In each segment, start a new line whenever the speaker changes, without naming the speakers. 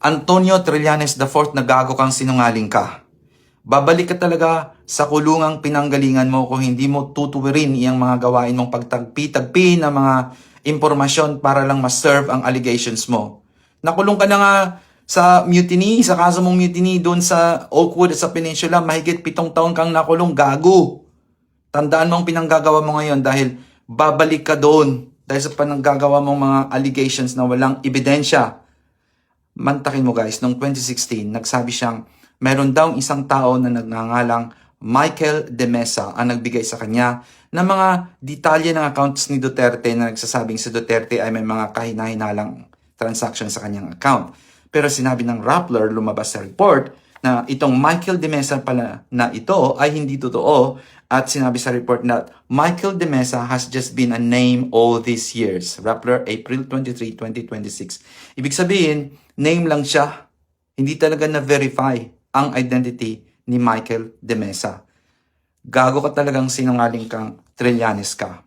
Antonio Trillanes IV, na gago kang sinungaling ka. Babalik ka talaga sa kulungang pinanggalingan mo kung hindi mo tutuwirin iyang mga gawain mong pagtagpi-tagpi ng mga impormasyon para lang ma-serve ang allegations mo. Nakulong ka na nga sa mutiny, sa kaso mong mutiny doon sa Oakwood at sa Peninsula, mahigit 7 taon kang nakulong, gago. Tandaan mo ang pinanggagawa mo ngayon dahil babalik ka doon dahil sa pananggagawa mong mga allegations na walang ebidensya. Mantakin mo guys, noong 2016, nagsabi siyang meron daw isang tao na nagngangalang Michael De Mesa ang nagbigay sa kanya ng mga detalye ng accounts ni Duterte na nagsasabing si Duterte ay may mga kahina-hinalang transaction sa kanyang account. Pero sinabi ng Rappler, lumabas sa report, na itong Michael De Mesa pala na ito ay hindi totoo at sinabi sa report na Michael De Mesa has just been a name all these years. Rappler, April 23, 2026. Ibig sabihin, name lang siya. Hindi talaga na-verify ang identity ni Michael De Mesa. Gago ka talagang sinungaling kang Trillanes ka.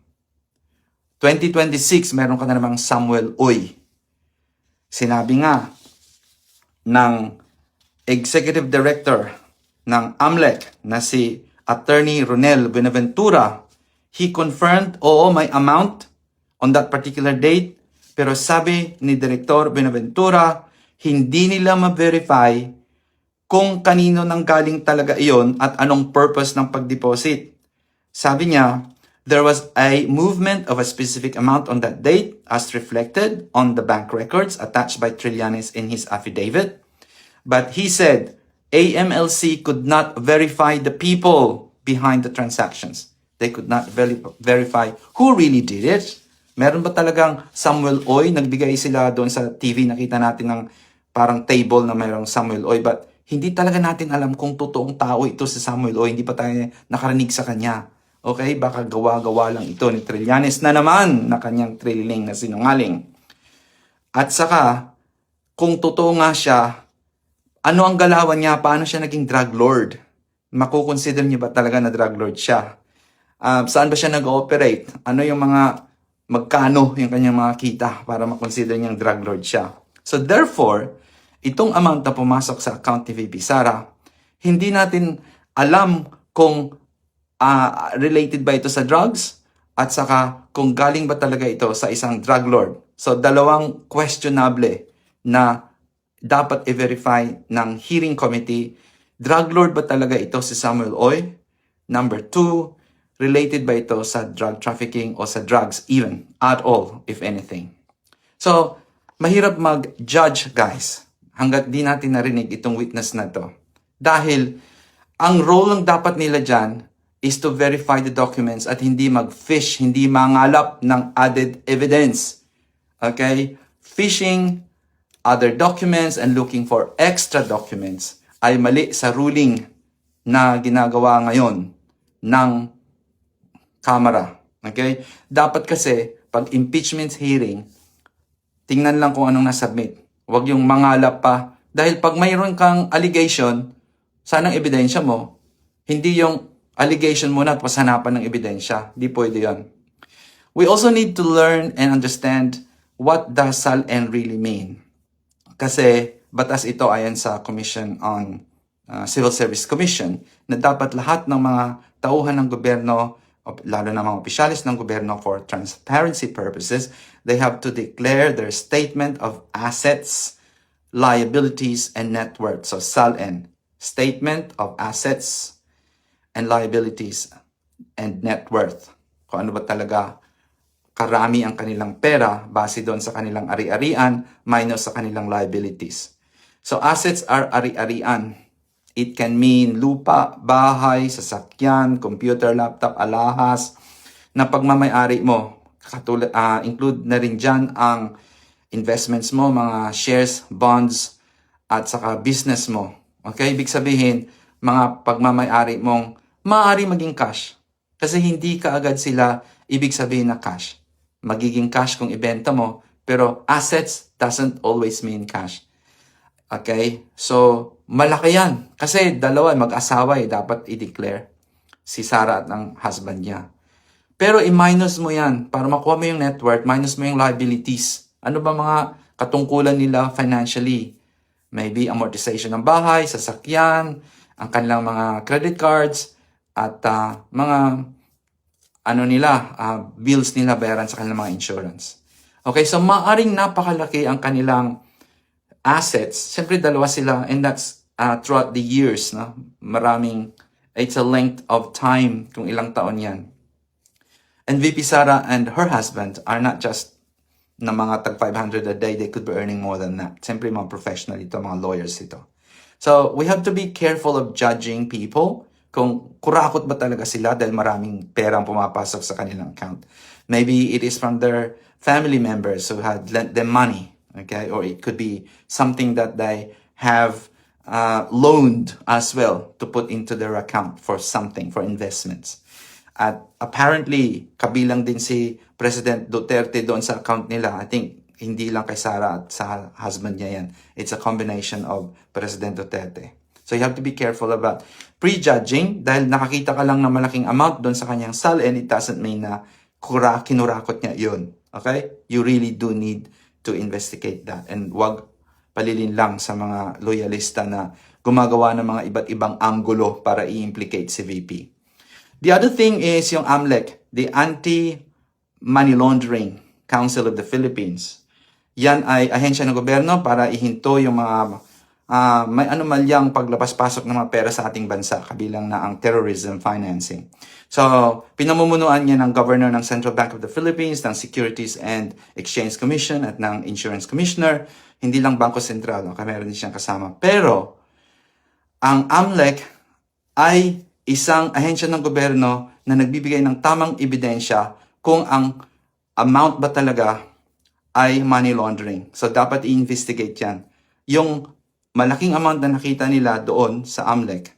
2026, meron ka na namang Samuel Uy. Sinabi nga ng Executive Director ng AMLEC na si Attorney Ronel Buenaventura, he confirmed, oo, may amount on that particular date, pero sabi ni Director Buenaventura, hindi nila ma-verify kung kanino nang galing talaga iyon at anong purpose ng pag-deposit. Sabi niya, there was a movement of a specific amount on that date as reflected on the bank records attached by Trillanes in his affidavit. But he said, AMLC could not verify the people behind the transactions. They could not verify who really did it. Meron ba talagang Samuel Oy? Nagbigay sila doon sa TV, nakita natin ng parang table na mayroong Samuel Oy. But hindi talaga natin alam kung totoong tao ito si Samuel Oy. Hindi pa tayo nakarinig sa kanya. Okay? Baka gawa-gawa lang ito ni Trillanes na naman na kanyang trilling na sinungaling. At saka, kung totoo nga siya, ano ang galawan niya? Paano siya naging drug lord? Makukonsider niyo ba talaga na drug lord siya? Saan ba siya nag-ooperate? Ano yung magkano yung kanyang mga kita para makonsider niyang drug lord siya? So therefore, itong amount na pumasok sa account ni VP Sara, hindi natin alam kung related ba ito sa drugs at saka kung galing ba talaga ito sa isang drug lord. So dalawang questionable na dapat i-verify ng hearing committee. Drug lord ba talaga ito si Samuel Oy? Number 2, related ba ito sa drug trafficking o sa drugs even at all, if anything? So, mahirap mag-judge guys hanggat di natin narinig itong witness na to. Dahil ang role lang dapat nila dyan is to verify the documents at hindi mag-fish, hindi mangalap ng added evidence. Okay? Fishing other documents and looking for extra documents ay mali sa ruling na ginagawa ngayon ng Kamara. Okay? Dapat kasi, pag impeachment hearing, tingnan lang kung anong nasubmit. Huwag yung mangalap pa. Dahil pag mayroon kang allegation, sanang ebidensya mo, hindi yung allegation mo na at hanapan ng ebidensya. Di pwede yun. We also need to learn and understand what does SALN really mean. Kasi batas ito ayon sa Commission on Civil Service Commission na dapat lahat ng mga tauhan ng gobyerno, lalo na mga opisyalis ng gobyerno, for transparency purposes, they have to declare their statement of assets, liabilities, and net worth. So SALN, Statement of Assets and Liabilities and Net Worth. Kung ano ba talaga karami ang kanilang pera base doon sa kanilang ari-arian minus sa kanilang liabilities. So assets are ari-arian. It can mean lupa, bahay, sasakyan, computer, laptop, alahas na pagmamay-ari mo. Include na rin dyan ang investments mo, mga shares, bonds, at saka business mo. Okay? Ibig sabihin, mga pagmamay-ari mong maaari maging cash. Kasi hindi kaagad sila ibig sabihin na cash. Magiging cash kung ibenta mo, pero assets doesn't always mean cash. Okay? So, malaki yan. Kasi dalawa, mag-asawa dapat i-declare. Si Sara at ng husband niya. Pero i-minus mo yan. Para makuha mo yung net worth, minus mo yung liabilities. Ano ba mga katungkulan nila financially? Maybe amortization ng bahay, sasakyan, ang kanilang mga credit cards, at mga bills nila bayaran sa kanilang mga insurance. Okay, so maaring napakalaki ang kanilang assets. Siyempre, dalawa sila, and that's throughout the years. No? It's a length of time kung ilang taon yan. And VP Sara and her husband are not just na mga tag 500 a day, they could be earning more than that. Siyempre, mga professional ito, mga lawyers ito. So, we have to be careful of judging people kung kurakot ba talaga sila dahil maraming perang pumapasok sa kanilang account. Maybe it is from their family members who had lent them money, okay? Or it could be something that they have loaned as well to put into their account for something, for investments. At apparently, kabilang din si President Duterte doon sa account nila. I think hindi lang kay Sara at sa husband niya yan. It's a combination of President Duterte. So you have to be careful about prejudging dahil nakakita ka lang ng malaking amount doon sa kanyang sal and it doesn't mean na kinurakot niya yun. Okay? You really do need to investigate that and wag palilin lang sa mga loyalista na gumagawa ng mga iba't ibang anggulo para i-implicate si VP. The other thing is yung AMLEC, the Anti-Money Laundering Council of the Philippines. Yan ay ahensya ng gobyerno para ihinto yung mga may anomalyang paglabas-pasok ng mga pera sa ating bansa, kabilang na ang terrorism financing. So, pinamumunuan niya ng Governor ng Central Bank of the Philippines, ng Securities and Exchange Commission at ng Insurance Commissioner. Hindi lang Bangko Sentral, okay, meron din siyang kasama. Pero, ang AMLEC ay isang ahensya ng gobyerno na nagbibigay ng tamang ebidensya kung ang amount ba talaga ay money laundering. So, dapat i-investigate yan. Yung malaking amount na nakita nila doon sa AMLEC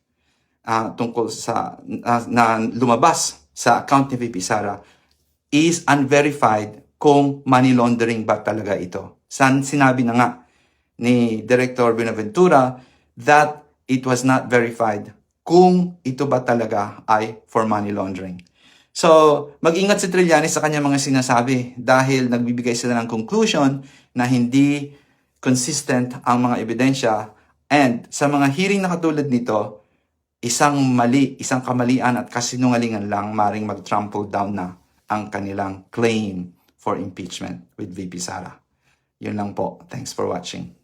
tungkol sa na lumabas sa account ni VP Sara is unverified kung money laundering ba talaga ito. Sinabi na nga ni Director Buenaventura that it was not verified kung ito ba talaga ay for money laundering. So, mag-ingat si Trillanes sa kanyang mga sinasabi dahil nagbibigay sila ng conclusion na hindi consistent ang mga ebidensya and sa mga hearing na katulad nito, isang kamalian at kasinungalingan lang maring mag-trample down na ang kanilang claim for impeachment with VP Sara. Yun lang po. Thanks for watching.